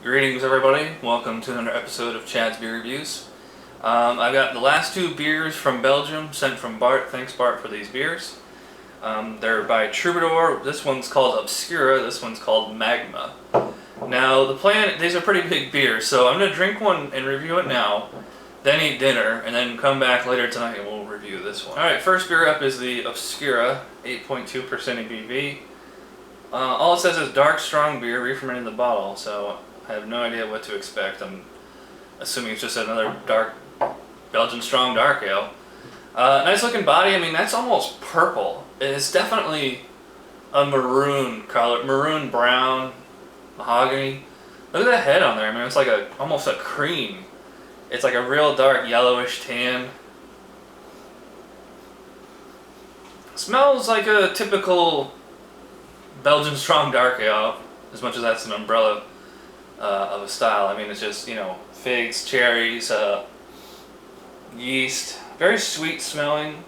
Greetings everybody, welcome to another episode of Chad's Beer Reviews. I've got the last two beers from Belgium sent from Bart. Thanks Bart for these beers. They're by Troubadour. This one's called Obscura, this one's called Magma. Now the plan, these are pretty big beers, so I'm going to drink one and review it now, then eat dinner, and then come back later tonight and we'll review this one. Alright, first beer up is the Obscura, 8.2% ABV. All it says is dark, strong beer, re-fermented in the bottle, so I have no idea what to expect. I'm assuming it's just another dark Belgian strong dark ale. Nice looking body. I mean, that's almost purple. It's definitely a maroon color, maroon brown, mahogany. Look at that head on there. I mean, it's like almost a cream. It's like a real dark yellowish tan. Smells like a typical Belgian strong dark ale, as much as that's an umbrella of a style. I mean, it's just, you know, figs, cherries, yeast. Very sweet smelling.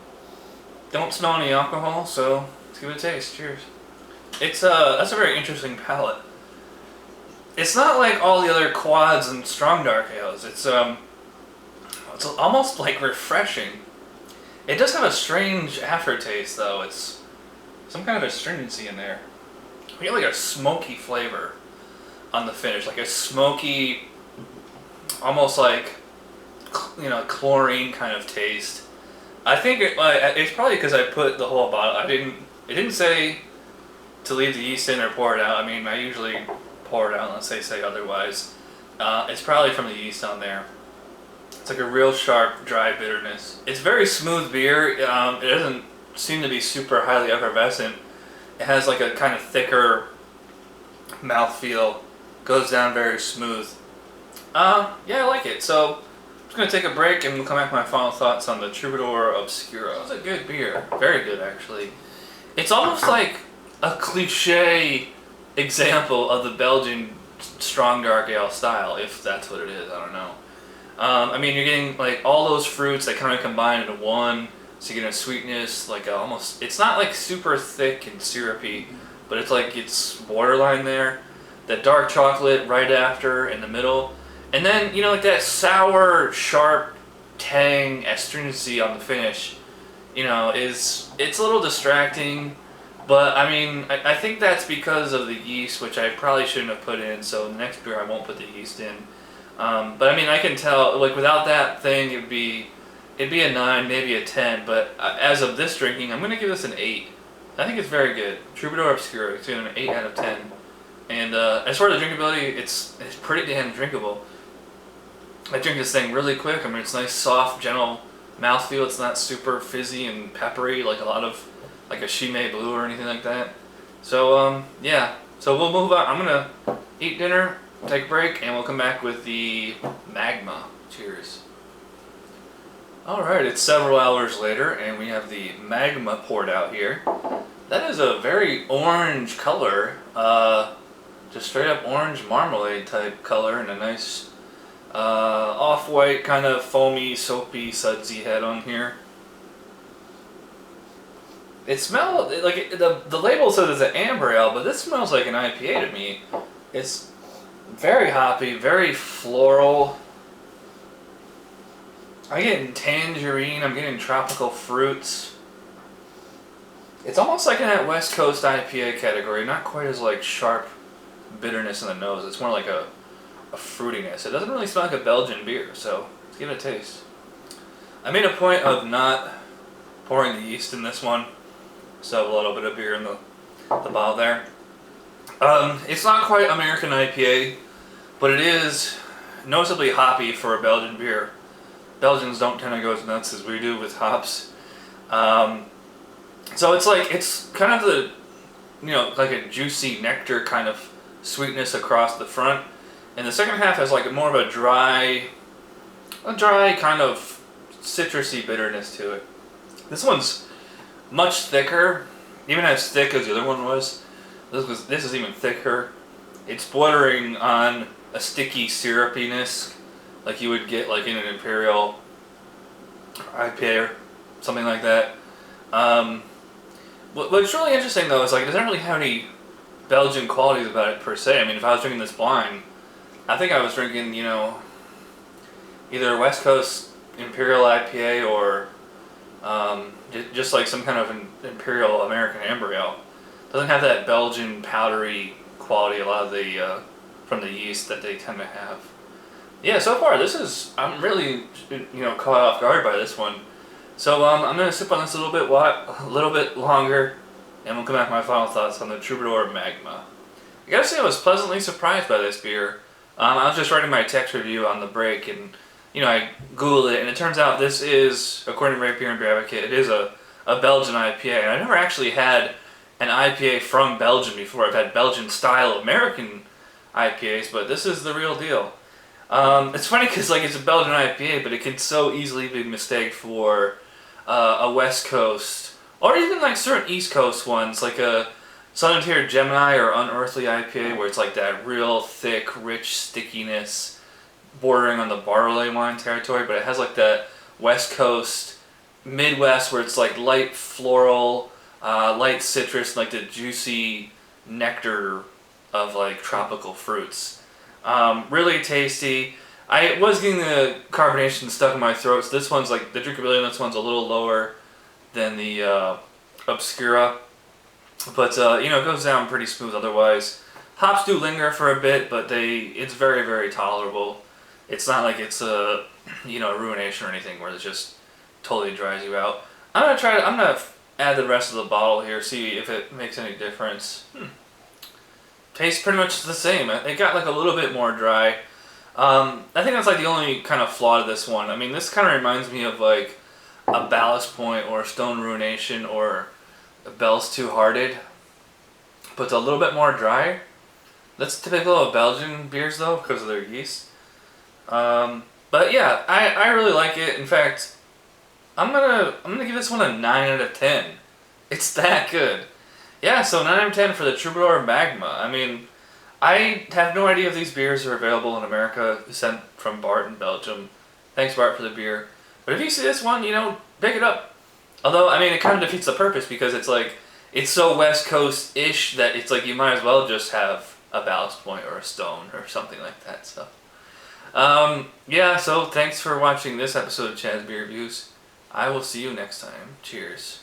Don't smell any alcohol, so let's give it a taste. Cheers. It's that's a very interesting palate. It's not like all the other quads and strong dark ales. It's almost like refreshing. It does have a strange aftertaste though. It's some kind of astringency in there. You get like a smoky flavor on the finish, like a smoky, almost like, you know, chlorine kind of taste. I think it's probably because I put the whole bottle. It didn't say to leave the yeast in or pour it out. I mean, I usually pour it out unless they say otherwise. It's probably from the yeast on there. It's like a real sharp, dry bitterness. It's very smooth beer. It doesn't seem to be super highly effervescent. It has like a kind of thicker mouthfeel. Goes down very smooth. Yeah, I like it. So I'm just going to take a break and we'll come back with my final thoughts on the Troubadour Obscura. It's a good beer. Very good, actually. It's almost like a cliche example of the Belgian strong dark ale style, if that's what it is. I don't know. I mean, you're getting like all those fruits that kind of combine into one. So you get a sweetness, like almost, it's not like super thick and syrupy, but it's like it's borderline there. That dark chocolate right after in the middle. And then, you know, like that sour, sharp tang astringency on the finish, you know, it's a little distracting. But I mean, I think that's because of the yeast, which I probably shouldn't have put in. So the next beer I won't put the yeast in. But I mean, I can tell, like without that thing, it'd be a 9, maybe a 10. But as of this drinking, I'm gonna give this an 8. I think it's very good. Troubadour Obscura, it's an 8 out of 10. And as far as the drinkability, it's pretty damn drinkable. I drink this thing really quick. I mean, it's nice, soft, gentle mouthfeel. It's not super fizzy and peppery like a lot of, like a Chimay Blue or anything like that. So, yeah. So we'll move on. I'm going to eat dinner, take a break, and we'll come back with the Magma. Cheers. Alright, it's several hours later, and we have the Magma poured out here. That is a very orange color. Just straight up orange marmalade type color and a nice off-white kind of foamy, soapy, sudsy head on here. It smells like the label says it's an amber ale, but this smells like an IPA to me. It's very hoppy, very floral. I'm getting tangerine, I'm getting tropical fruits. It's almost like in that West Coast IPA category, not quite as like sharp bitterness in the nose. It's more like a fruitiness. It doesn't really smell like a Belgian beer, so let's give it a taste. I made a point of not pouring the yeast in this one, so a little bit of beer in the bottle there. It's not quite American IPA, but it is noticeably hoppy for a Belgian beer. Belgians don't tend to go as nuts as we do with hops. So it's kind of the, you know, like a juicy nectar kind of sweetness across the front, and the second half has like more of a dry kind of citrusy bitterness to it. This one's much thicker, even as thick as the other one was. This is even thicker. It's bordering on a sticky syrupiness, like you would get like in an Imperial IPA or something like that. What's really interesting though is like it doesn't really have any Belgian qualities about it per se. I mean, if I was drinking this blind, I think I was drinking, either a West Coast Imperial IPA or just like some kind of an Imperial American Amber Ale. Doesn't have that Belgian powdery quality a lot of the from the yeast that they tend to have. Yeah, so far I'm really caught off guard by this one. So I'm gonna sip on this a little bit longer, and we'll come back to my final thoughts on the Troubadour Magma. I gotta say I was pleasantly surprised by this beer. I was just writing my text review on the break, and I googled it, and it turns out this is, according to Rate Beer and Beer Advocate, it is a Belgian IPA. And I never actually had an IPA from Belgium before. I've had Belgian style American IPAs, but this is the real deal. It's funny because it's a Belgian IPA, but it can so easily be mistaken for a West Coast, or even certain East Coast ones, like a Southern Tier Gemini or Unearthly IPA, where it's that real thick, rich stickiness, bordering on the barley wine territory, but it has that West Coast, Midwest, where it's light floral, light citrus, the juicy nectar of tropical fruits. Really tasty. I was getting the carbonation stuck in my throat, so this one's the drinkability on this one's a little lower than the Obscura, but it goes down pretty smooth otherwise. Hops do linger for a bit, but it's very, very tolerable. It's not like it's a ruination or anything where it just totally dries you out. I'm gonna add the rest of the bottle here, see if it makes any difference. Tastes pretty much the same. It got a little bit more dry. I think that's the only kind of flaw to this one. I mean, this kind of reminds me of a Ballast Point or Stone Ruination or Bell's Two Hearted, but it's a little bit more dry. That's typical of Belgian beers though, because of their yeast. But yeah, I really like it. In fact, I'm gonna give this one a 9 out of 10. It's that good. Yeah, so 9 out of 10 for the Troubadour Magma. I mean, I have no idea if these beers are available in America, sent from Bart in Belgium. Thanks, Bart, for the beer. But if you see this one, pick it up. Although, I mean, it kind of defeats the purpose because it's so West Coast-ish that it's you might as well just have a Ballast Point or a Stone or something like that. So, yeah, so thanks for watching this episode of Chad's Beer Reviews. I will see you next time. Cheers.